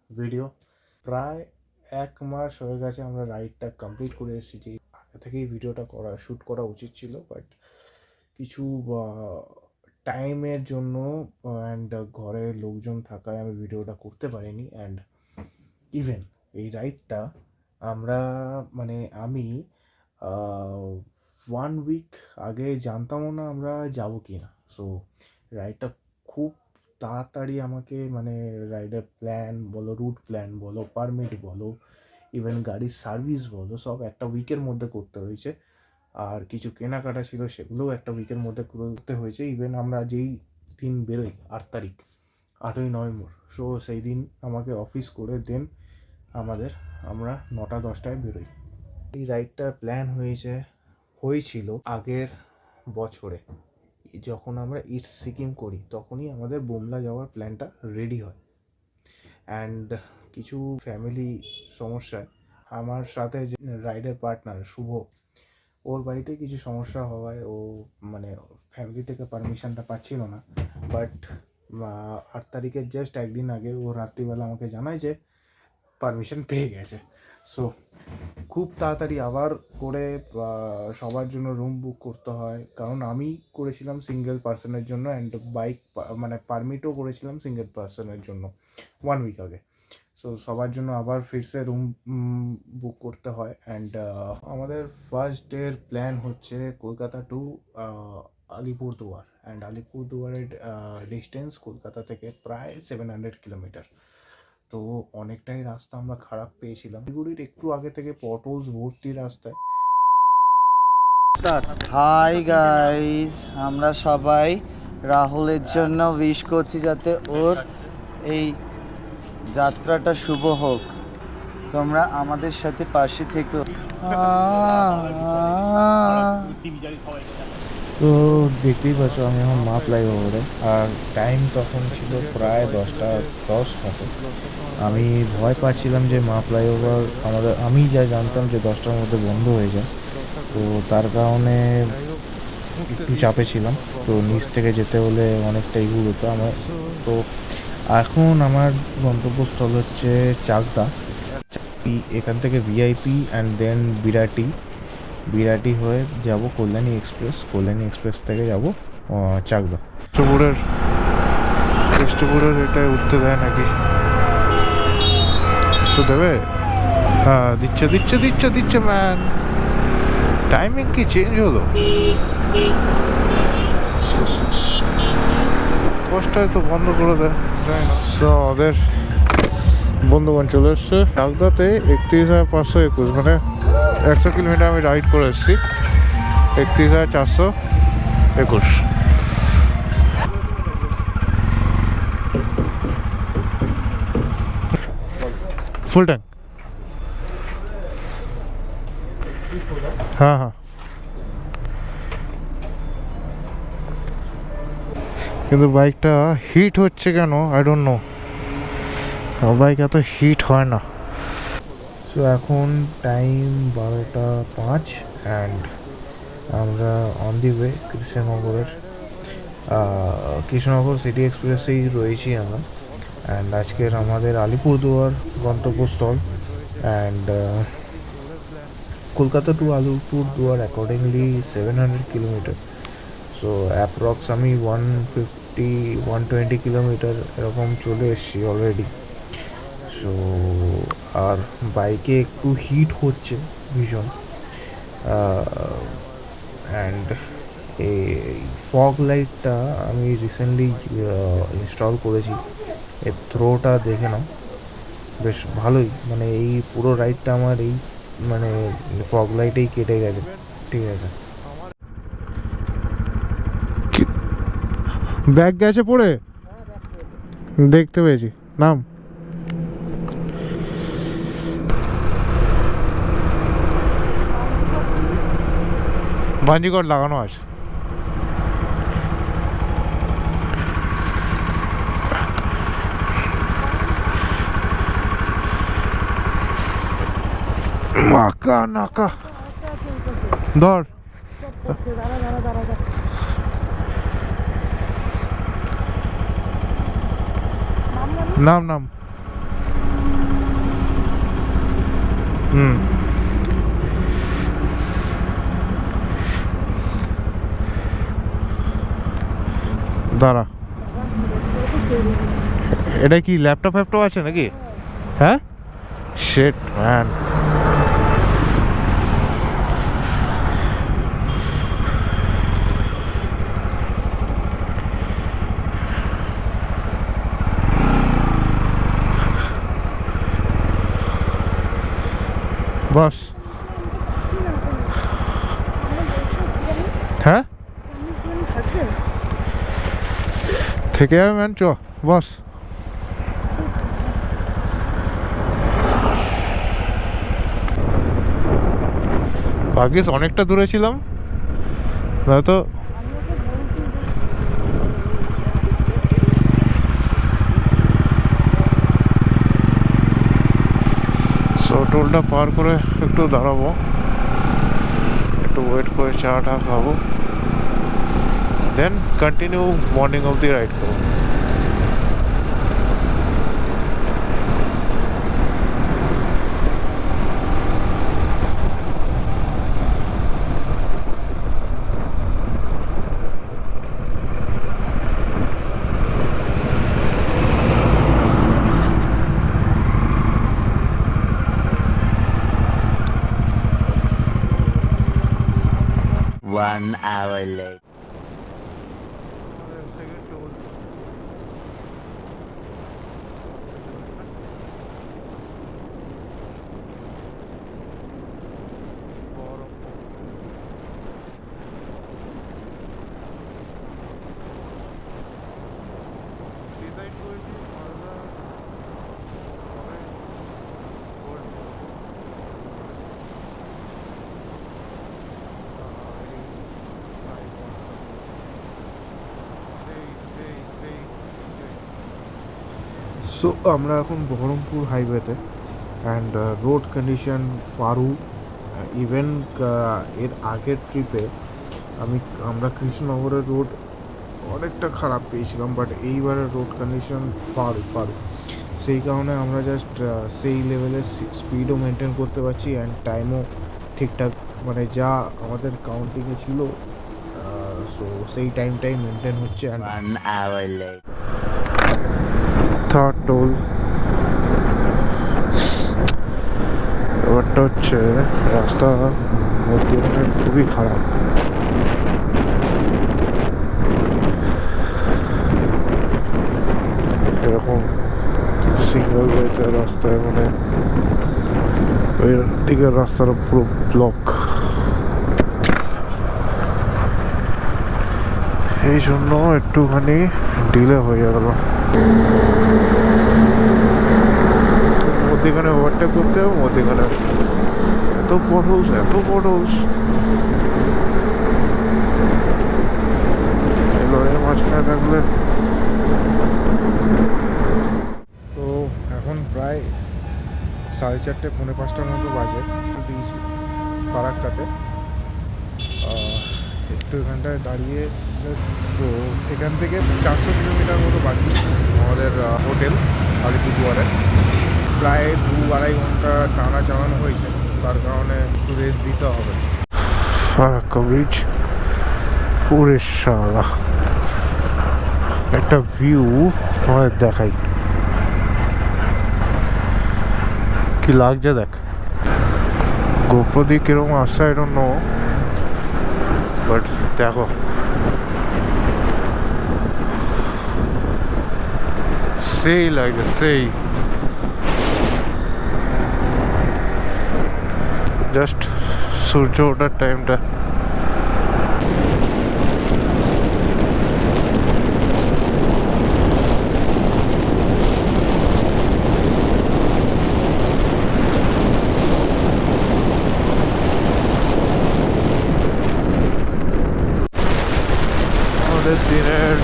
Video. প্রায় 1 মাস হয়ে গেছে আমরা রাইডটা কমপ্লিট করে এসেছি। আগে থেকেই ভিডিওটা শ্যুট করা উচিত ছিল, বাট কিছু টাইমের জন্য অ্যান্ড ঘরে লোকজন থাকায় আমি ভিডিওটা করতে পারিনি। অ্যান্ড ইভেন এই রাইডটা আমরা আমি 1 উইক আগে জানতামও না আমরা যাব কি না। সো রাইডটা খুব তাড়াতাড়ি আমাকে রাইডের প্ল্যান বলো, রুট প্ল্যান বলো, পারমিট বলো, ইভেন গাড়ির সার্ভিস বলো, সব একটা উইকের মধ্যে করতে হয়েছে। আর কিছু কেনাকাটা ছিল সেগুলোও একটা উইকের মধ্যে করতে হয়েছে। ইভেন আমরা যেই দিন বেরোই 8 তারিখ, 8ই নভেম্বর, সো সেই দিন আমাকে অফিস করে আমরা 9টা-10টায় বেরোই। এই রাইডটার প্ল্যান হয়েছিল আগের বছরে। যখন আমরা ইস্ট সিকিম করি তখনই আমাদের বুমলা যাওয়ার প্ল্যানটা রেডি হয়। অ্যান্ড কিছু ফ্যামিলি সমস্যায় আমার সাথে যে রাইডের পার্টনার শুভ, ওর বাড়িতে কিছু সমস্যা হওয়ায় ও ফ্যামিলি থেকে পারমিশনটা পাচ্ছিল না। বাট 8 তারিখের জাস্ট একদিন আগে ও রাত্রিবেলা আমাকে জানায় যে পারমিশন পেয়ে গেছে। সো খুব তাড়াতাড়ি আবার করে সবার জন্য রুম বুক করতে হয়, কারণ আমি করেছিলাম সিঙ্গেল পার্সনের জন্য, অ্যান্ড বাইক পারমিটও করেছিলাম সিঙ্গেল পার্সনের জন্য 1 উইক আগে। সো সবার জন্য আবার ফিরসে রুম বুক করতে হয়। অ্যান্ড আমাদের ফার্স্ট ডের প্ল্যান হচ্ছে কলকাতা টু আলিপুরদুয়ার। অ্যান্ড আলিপুরদুয়ারের ডিস্টেন্স কলকাতা থেকে প্রায় 700 কিলোমিটার। তো অনেকটাই রাস্তা আমরা খারাপ পেয়েছিলাম। শিলিগুড়ির একটু আগে থেকে পটলস ভর্তি রাস্তায়। হাই গাইস, আমরা সবাই রাহুলের জন্য উইশ করছি যাতে ওর এই যাত্রাটা শুভ হোক। তোমরা আমাদের সাথে পাশে থেকো। তো দেখতেই পাচ্ছ আমি এখন মা ফ্লাইওভারে, আর টাইম তখন ছিল প্রায় 10টা 10 মতো। আমি ভয় পাচ্ছিলাম যে মা ফ্লাইওভার আমি যা জানতাম যে 10টার মধ্যে বন্ধ হয়ে যায়, তো তার কারণে একটু চাপে ছিলাম। তো নিচ থেকে যেতে হলে অনেকটা এগুলো হতো আমার। তো এখন আমার গন্তব্যস্থল হচ্ছে চাকদা। এখান থেকে ভিআইপি অ্যান্ড দেন বিরাটি হয়ে যাব কল্যাণী এক্সপ্রেস থেকে যাব চাকদা। কেষ্টপুরের এটাই উঠতে দেয় নাকি? তো দেবে? হ্যাঁ, দিচ্ছে ম্যান। টাইমিং কি চেঞ্জ হলো? কষ্টই তো বন্ধ করে দেয়। ওদের বন্ধুবান চলে এসছে চাকদাতে। 31,521, 100 কিলোমিটার আমি রাইড করে এসেছি। 31,421। Full tank. হ্যাঁ, কিন্তু বাইকটা হিট হচ্ছে কেন আই ডোন্ট নো। বাইক এত হিট হয় না। সো এখন টাইম 12টা 5 অ্যান্ড আমরা on the way Krishnanagar city এক্সপ্রেসেই রয়েছি আমরা। অ্যান্ড আজকের আমাদের আলিপুরদুয়ার গন্তব্যস্থল। And Kolkata to Alipurduar accordingly 700 kilometre. So approx আমি 150-120 কিলোমিটার এরকম চলে এসেছি অলরেডি। সো আর বাইকে একটু হিট হচ্ছে ভীষণ। অ্যান্ড এই ফগ লাইটটা আমি রিসেন্টলি ইনস্টল করেছি। এর থ্রোটা দেখে নাও, বেশ ভালোই। এই পুরো রাইডটা আমার এই ফগ লাইটেই কেটে গেছে। ঠিক আছে, ব্যাগ গেছে পড়ে, দেখতে পেয়েছি। নাম বাঞ্জিকট লাগানো আছে। নাকা ধর, নাম হুম, দাঁড়া, এটা কি ল্যাপটপ ফ্যাপটপ আছে নাকি? হ্যাঁ, শিট ম্যান। বস, হ্যাঁ থেকে যাবে ম্যান, চ বস। ভাগ্যিস অনেকটা দূরে ছিলাম, নয়তো টোলটা পার করে একটু দাঁড়াবো, একটু ওয়েট করে চাটা খাবো, দেন কন্টিনিউ মর্নিং অবধি রাইড করবো। One hour later. সো আমরা এখন বহরমপুর হাইওয়েতে, অ্যান্ড রোড কন্ডিশন ফারু, ইভেন এর আগের ট্রিপে আমরা কৃষ্ণনগরের রোড অনেকটা খারাপ পেয়েছিলাম, বাট এইবারের রোড কন্ডিশন ফারু, সেই কারণে আমরা জাস্ট সেই লেভেলের স্পিডও মেনটেন করতে পারছি, অ্যান্ড টাইমও ঠিকঠাক, মানে যা আমাদের কাউন্টিংয়ে ছিল, সো সেই টাইমটাই মেনটেন হচ্ছে। And One hour later. Third toll, ব্যাপারটা হচ্ছে রাস্তা মধ্যখানে খুবই খারাপ, এরকম সিঙ্গেল ওয়েতে রাস্তায়, মানে ওই দিকের রাস্তাটা পুরো ব্লক, এই জন্য একটুখানি ডিলে হয়ে গেল। মধ্যখানে ওভারটেক করতে হবে, মধ্যখানে এত পটলস লরির মাঝখানে থাকলে। তো এখন প্রায় 4:30 4:45 মতো বাজে, দিয়েছি ফারাক্কাতে, একটু এখানটায় দাঁড়িয়ে। সো এখান থেকে 400 কিলোমিটার মতো বাকি আমাদের হোটেল আলিপুরদুয়ারে। প্রায় 2-2.5 ঘন্টা টানা চালানো হয়েছে, তার কারণে একটু রেস্ট দিতে হবে। ফারাক্কা ব্রিজ পুরে শালা একটা ভিউ তোমাদের দেখাই, কি লাগছে দেখ। গোপ্রো দিয়ে কিরকম আসছে আই ডোন্ট নো, বাট দেখো সেই লাগছে, সেই জাস্ট সূর্য ওঠার টাইমটা। আমাদের দিনের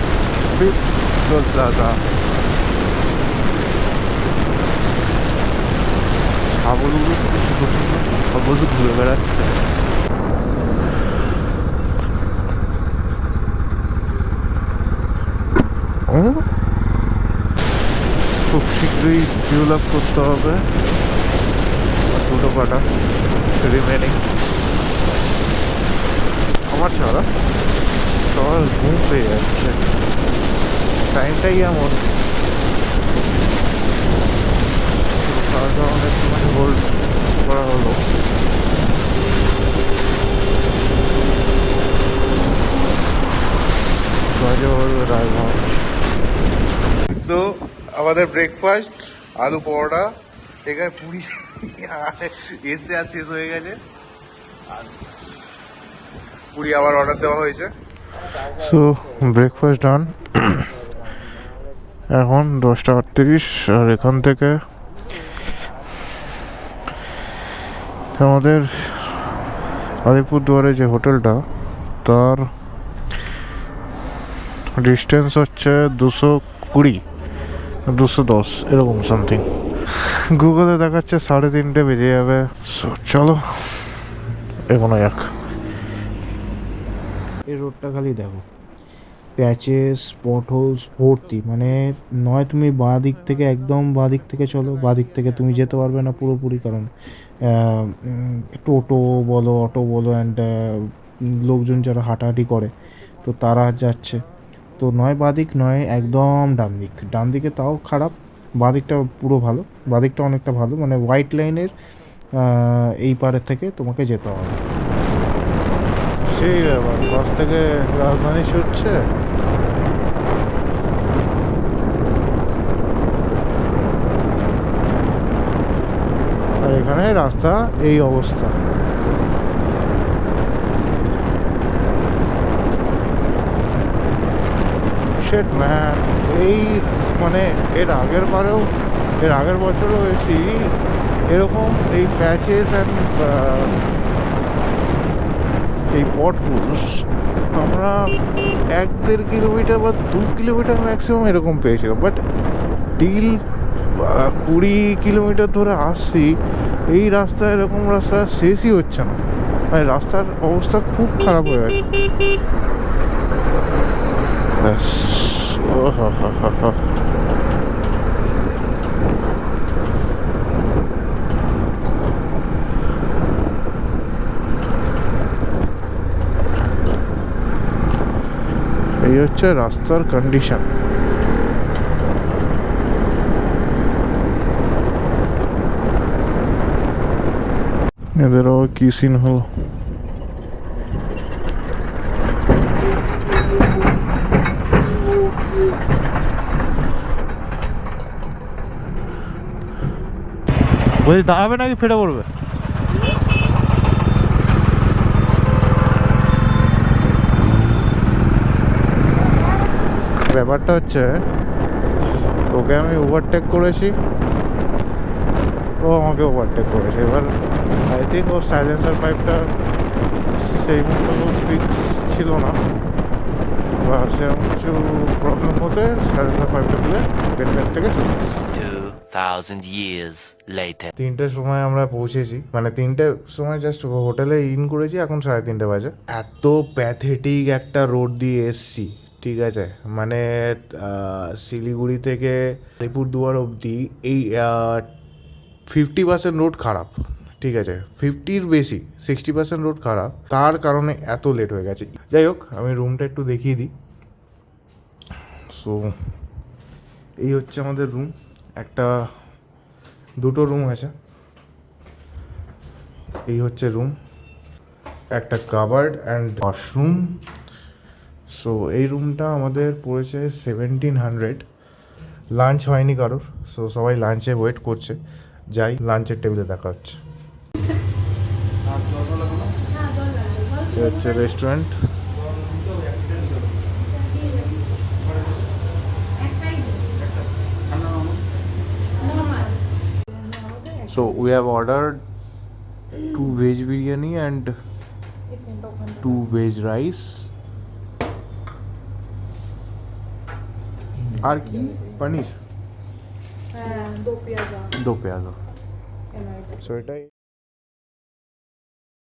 ফিফথ টোল প্লাজা। ছাগলগুলো ঘুরে বেড়াচ্ছে। খুব শীঘ্রই ফিউল আপ করতে হবে, 2 দুটো কাটা রিমেনিং। আমার ছাড়া সবার ঘুম পেয়ে যাচ্ছে, টাইমটাই এমন। তার কারণে একটুখানি হোল্ড করা হলো। তো আমাদের ব্রেকফাস্ট আলু পরোটা, এখানে পুরি এসে আর শেষ হয়ে গেছে, আর পুরি আবার অর্ডার দেওয়া হয়েছে। সো ব্রেকফাস্ট ডান। এখন 10:38, আর এখান থেকে আমাদের আলিপুরদুয়ারে যে হোটেলটা, তার ডিস্টেন্স হচ্ছে 220-210 এরকম সামথিং। গুগলে দেখাচ্ছে 3:30 বেজে যাবে। সো চলো এগোনো যাক। এই রোডটা খালি দেখো, প্যাচেস পট হোলস ভর্তি। মানে নয় তুমি বাঁ দিক থেকে, একদম বাঁ দিক থেকে চলো, বাঁ দিক থেকে তুমি যেতে পারবে না পুরোপুরি, কারণ টোটো বলো, অটো বলো, অ্যান্ড লোকজন যারা হাঁটাহাঁটি করে তো তারা যাচ্ছে। তো নয় বাঁ দিক, নয় একদম ডান দিক। ডান দিকে তাও খারাপ, বাঁ দিকটা পুরো ভালো, বাঁ দিকটা অনেকটা ভালো। মানে হোয়াইট লাইনের এই পারের থেকে তোমাকে যেতে হবে। সেই ব্যাপার, বাস থেকে রাজধানী ছুটছে। আর এখানে রাস্তা এই অবস্থা। শিট ম্যান, এই মানে এর আগের বছরও এসি এরকম এই প্যাচেস অ্যান্ড এই পটহোলস আমরা 1-1.5 কিলোমিটার বা 2 কিলোমিটার ম্যাক্সিমাম এরকম পেয়েছিলাম, বাট টিল 20 কিলোমিটার ধরে আসছি এই রাস্তায়, এরকম রাস্তা শেষই হচ্ছে না। মানে রাস্তার অবস্থা খুব খারাপ হয়ে গেছে। ব্যাস, এই হচ্ছে রাস্তার কন্ডিশন। এদের আবার কি সিন হলো? বলছি দাঁড়াবে নাকি ফেটে পড়বে? ব্যাপারটা হচ্ছে, ওকে আমি ওভারটেক করেছি, ও আমাকে ওভারটেক করেছে। এবার আই থিঙ্ক ওর সাইলেন্সার পাইপটা সেই মতো ফিক্স ছিল না, বা সেরকম কিছু প্রবলেম হতে সাইলেন্সার পাইপটা খুলে গেট থেকে চলে এসেছি। 2000 years later. 3টের সময় আমরা পৌঁছেছি, মানে 3টের সময় জাস্ট হোটেলে ইন করেছি, এখন 3:30 বাজে। এত প্যাথেটিক একটা রোড দিয়ে এসছি, ঠিক আছে? মানে শিলিগুড়ি থেকে আলিপুরদুয়ার অবধি এই 50% রোড খারাপ, ঠিক আছে? 50-র বেশি, 60% রোড খারাপ, তার কারণে এত লেট হয়ে গেছে। যাই হোক, আমি রুমটা একটু দেখিয়ে দিই। সো এই হচ্ছে আমাদের রুম। দুটো রুম আছে। এই হচ্ছে রুম, একটা কাবার্ড অ্যান্ড ওয়াশরুম। সো এই রুমটা আমাদের পড়েছে 1700। লাঞ্চ হয়নি কারোর, সো সবাই লাঞ্চে ওয়েট করছে। যাই, লাঞ্চের টেবিলে দেখা হচ্ছে। এই হচ্ছে restaurant. So we have ordered 2 veg biryani and 2 veg rice. আর কি পনির, হ্যাঁ, দো পেঁয়াজা দো পেঁয়াজা। এনাইটা সো এটাই।